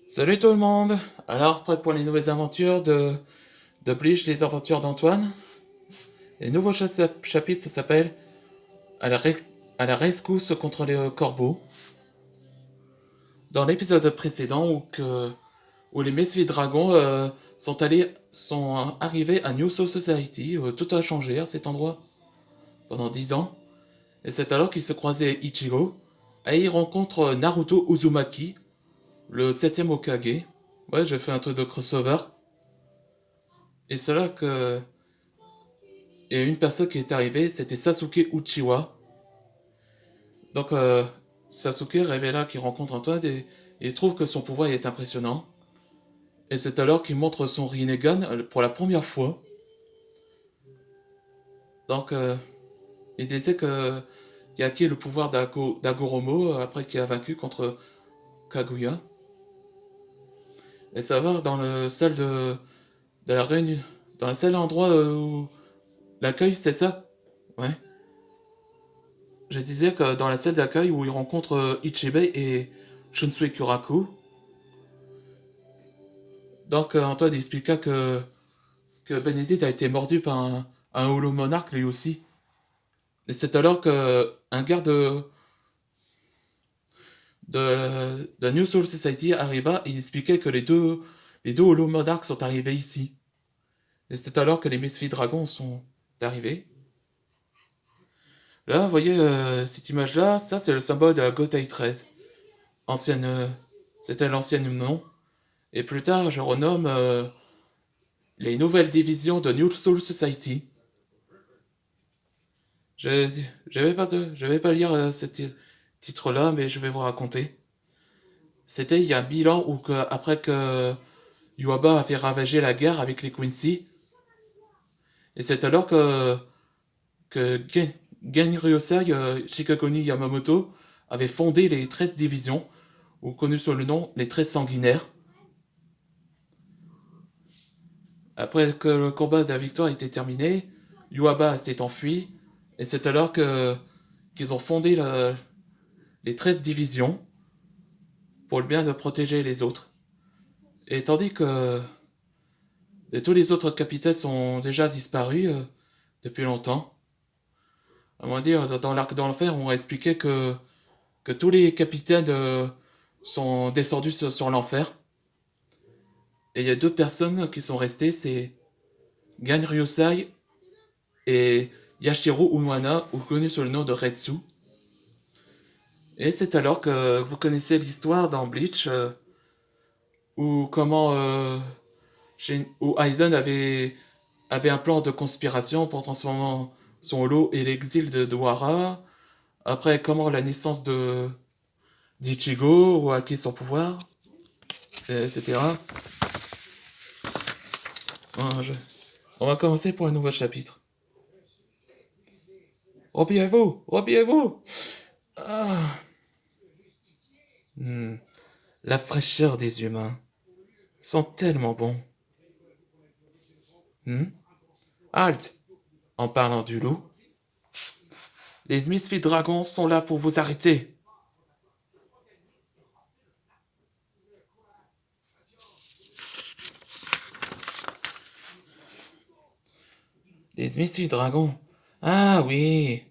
Salut tout le monde! Alors, prêt pour les nouvelles aventures de Bleach, les aventures d'Antoine? Les nouveaux chapitres, ça s'appelle à la, ré- à la rescousse contre les corbeaux. Dans l'épisode précédent où les Messi Dragons sont arrivés à New Soul Society, tout a changé à cet endroit pendant 10 ans. Et c'est alors qu'ils se croisaient Ichigo, et ils rencontrent Naruto Uzumaki, le septième Hokage. Ouais, j'ai fait un truc de crossover. Et c'est là que et une personne qui est arrivée, c'était Sasuke Uchiwa. Donc Sasuke révéla qu'il rencontre Antoine et il trouve que son pouvoir est impressionnant. Et c'est alors qu'il montre son Rinnegan pour la première fois. Donc il disait que il a acquis le pouvoir d'Agoromo après qu'il a vaincu contre Kaguya. Et ça va dans le salle de la réunion, dans le seul endroit où l'accueil, c'est ça? Ouais. Je disais que dans la salle d'accueil où il rencontre Ichibei et Shunsui Kuraku. Donc Antoine expliqua que Benedict a été mordu par un holomonarque lui aussi. Et c'est alors que un garde de New Soul Society arriva et expliquait que les deux holomonarques sont arrivés ici. Et c'est alors que les Misfits Dragons sont arrivés. Là, vous voyez cette image-là, ça c'est le symbole de la Gotei 13. Ancienne, c'était l'ancienne nom. Et plus tard, je renomme les nouvelles divisions de New Soul Society. Je, je vais pas lire ce titre-là, mais je vais vous raconter. C'était il y a 1000 ans après que Yuaba a fait ravager la guerre avec les Quincy. Et c'est alors que Gen Ryosai Shikagoni Yamamoto avait fondé les 13 divisions, ou connues sous le nom les 13 sanguinaires. Après que le combat de la victoire était terminé, Yuaba s'est enfui, et c'est alors qu'ils ont fondé les 13 divisions pour le bien de protéger les autres. Et tandis que tous les autres capitaines sont déjà disparus depuis longtemps, à moins dire, dans l'arc d'enfer, on a expliqué que tous les capitaines sont descendus sur l'enfer. Et il y a deux personnes qui sont restées, c'est Gan Ryusai et Yashiro Unohana, ou connu sous le nom de Retsu. Et c'est alors que vous connaissez l'histoire dans Bleach, où comment où Aizen avait un plan de conspiration pour transformer son holo et l'exil de Wara. Après, comment la naissance de d'Ichigo, ou acquis son pouvoir, etc. Bon, on va commencer pour un nouveau chapitre. Repliez-vous, repliez-vous. Ah. Hmm. La fraîcheur des humains sont tellement bons. Hmm. Halt. En parlant du loup, les Misfits Dragons sont là pour vous arrêter. Les Misfits Dragons. Ah oui,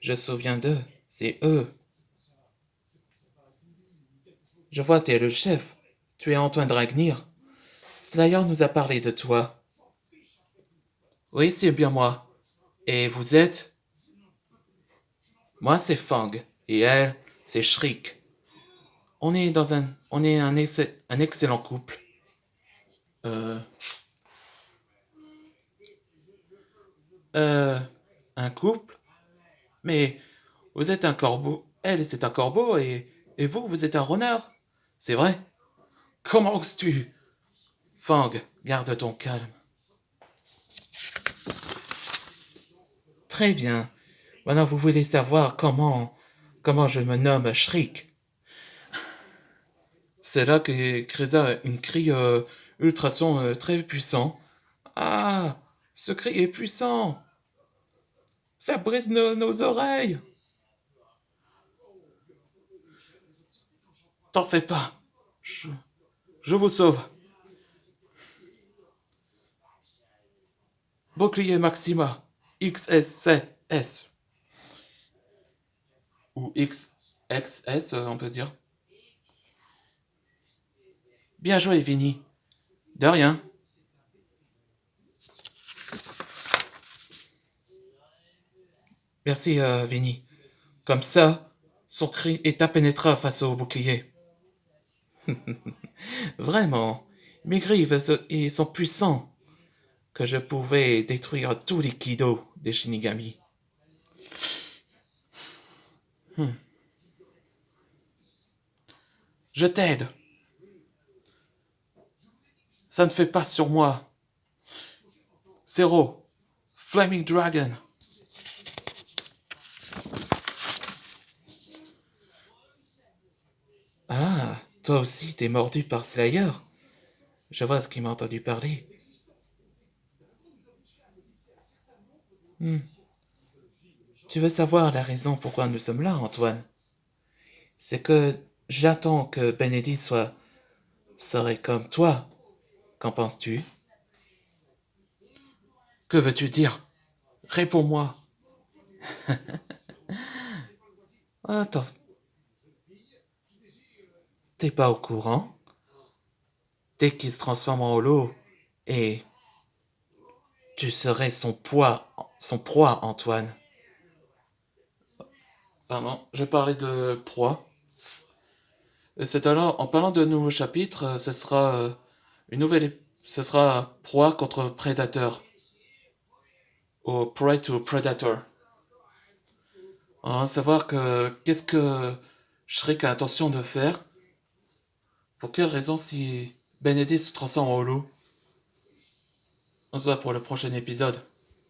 je me souviens d'eux. C'est eux. Je vois, tu es le chef. Tu es Antoine Dragnir. Slayer nous a parlé de toi. Oui, c'est bien moi. Et vous êtes? Moi, c'est Fang. Et elle, c'est Shriek. On est un excellent couple. Euh, euh, un couple? Mais vous êtes un corbeau. Elle, c'est un corbeau et vous, vous êtes un renard. C'est vrai? Comment oses-tu? Fang, garde ton calme. Très bien. Maintenant, vous voulez savoir comment je me nomme Shriek. C'est là que Kreza a une cri ultrason très puissant. Ah, ce cri est puissant. Ça brise nos oreilles. T'en fais pas. Je, je vous sauve. Bouclier Maxima. XS7S. Ou XXS, on peut dire. Bien joué, Vinny. De rien. Merci, Vinny. Comme ça, son cri est impénétrable face au bouclier. Vraiment, mes griffes ils sont puissants, que je pouvais détruire tous les Kido des Shinigami. Je t'aide. Ça ne fait pas sur moi. Zero. Flaming Dragon. Ah, toi aussi t'es mordu par Slayer. Je vois ce qui m'a entendu parler. Hmm. Tu veux savoir la raison pourquoi nous sommes là, Antoine? C'est que j'attends que Benedict serait comme toi. Qu'en penses-tu? Que veux-tu dire? Réponds-moi. Attends, t'es pas au courant? Dès qu'il se transforme en holo, et tu serais son proie, Antoine. Pardon, je parlais de proie. Et c'est alors, en parlant de nouveau chapitre, ce sera ce sera proie contre prédateur. Ou prey to predator. On va savoir que qu'est-ce que Shrek a intention de faire. Pour quelle raison si Benedict se transforme en holo. On se voit pour le prochain épisode.